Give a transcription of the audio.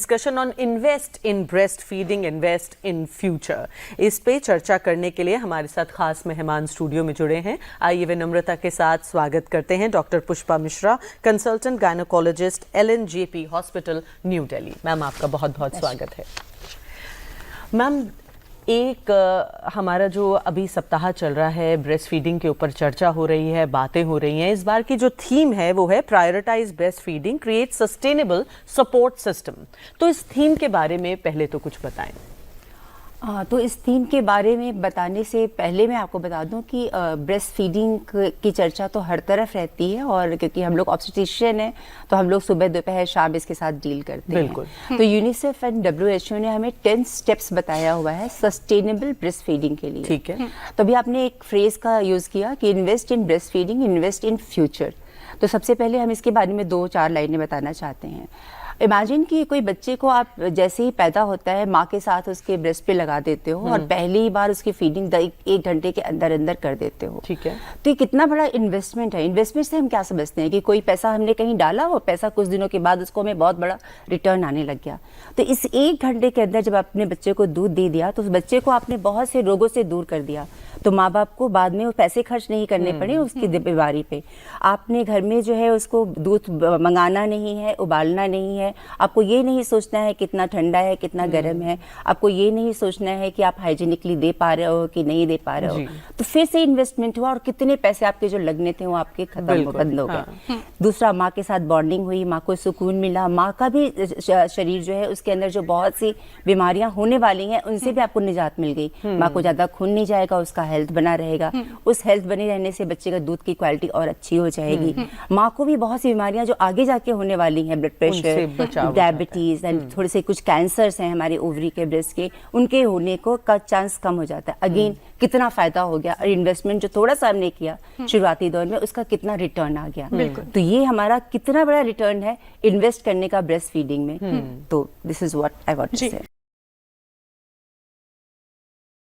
Discussion on invest in breast feeding, invest in future. इस पे चर्चा करने के लिए हमारे साथ खास मेहमान स्टूडियो में जुड़े हैं। आइए विनम्रता के साथ स्वागत करते हैं doctor Pushpa Mishra, consultant gynaecologist, LNJP hospital, new Delhi. Ma'am, आपका बहुत बहुत स्वागत है। मैम, एक हमारा जो अभी सप्ताह चल रहा है, ब्रेस्ट फीडिंग के ऊपर चर्चा हो रही है, बातें हो रही हैं। इस बार की जो थीम है वो है prioritize breast feeding, create sustainable support system. तो इस थीम के बारे में पहले तो कुछ बताएं। तो इस थीम के बारे में बताने से पहले मैं आपको बता दूं कि ब्रेस्ट फीडिंग की चर्चा तो हर तरफ रहती है, और क्योंकि हम लोग ऑब्स्टेट्रिशियन हैं तो हम लोग सुबह दोपहर शाम इसके साथ डील करते हैं। तो यूनिसेफ एंड WHO ने हमें 10 स्टेप्स बताया हुआ है सस्टेनेबल ब्रेस्ट फीडिंग के लिए। ठीक है। तो अभी आपने एक फ्रेज का यूज़ किया कि invest in breast feeding, invest in future. तो सबसे पहले हम इसके बारे में 2-4 लाइनें बताना चाहते हैं। इमेजिन कि कोई बच्चे को आप जैसे ही पैदा होता है माँ के साथ उसके ब्रेस्ट पे लगा देते हो और पहली बार उसकी फीडिंग 1 घंटे के अंदर अंदर कर देते हो। ठीक है। तो ये कितना बड़ा इन्वेस्टमेंट है। इन्वेस्टमेंट से हम क्या समझते हैं कि कोई पैसा हमने कहीं डाला, वो पैसा कुछ दिनों के बाद उसको हमें बहुत बड़ा रिटर्न आने लग गया। तो इस 1 घंटे के अंदर जब आपने बच्चे को दूध दे दिया तो उस बच्चे को आपने बहुत से रोगों से दूर कर दिया। तो माँ बाप को बाद में वो पैसे खर्च नहीं करने पड़े उसकी बीमारी पे। आपने घर में जो है उसको दूध मंगाना नहीं है, उबालना नहीं है, आपको ये नहीं सोचना है कितना ठंडा है कितना गर्म है, आपको ये नहीं सोचना है कि आप हाइजीनिकली दे पा रहे हो कि नहीं दे पा रहे हो। तो फिर से इन्वेस्टमेंट हुआ और कितने पैसे आपके जो लगने थे वो आपके खत्म बंद हो गए। दूसरा, माँ के साथ बॉन्डिंग हुई, माँ को सुकून मिला, माँ का भी शरीर जो है उसके अंदर जो बहुत सी बीमारियां होने वाली हैं उनसे भी आपको निजात मिल गई। माँ को ज्यादा खून नहीं जाएगा, उसका हेल्थ बना रहेगा। उस हेल्थ बने रहने से बच्चे का दूध की क्वालिटी और अच्छी हो जाएगी। माँ को भी बहुत सी बीमारियां जो आगे जाके होने वाली हैं, ब्लड प्रेशर, डायबिटीज एंड थोड़े से कुछ कैंसर्स हैं हमारे ओवरी के, ब्रेस्ट के, उनके होने को का चांस कम हो जाता है। अगेन कितना फायदा हो गया, और इन्वेस्टमेंट जो थोड़ा सा हमने किया शुरुआती दौर में उसका कितना रिटर्न आ गया। तो ये हमारा कितना बड़ा रिटर्न है इन्वेस्ट करने का ब्रेस्ट फीडिंग में। तो this is what I want to से।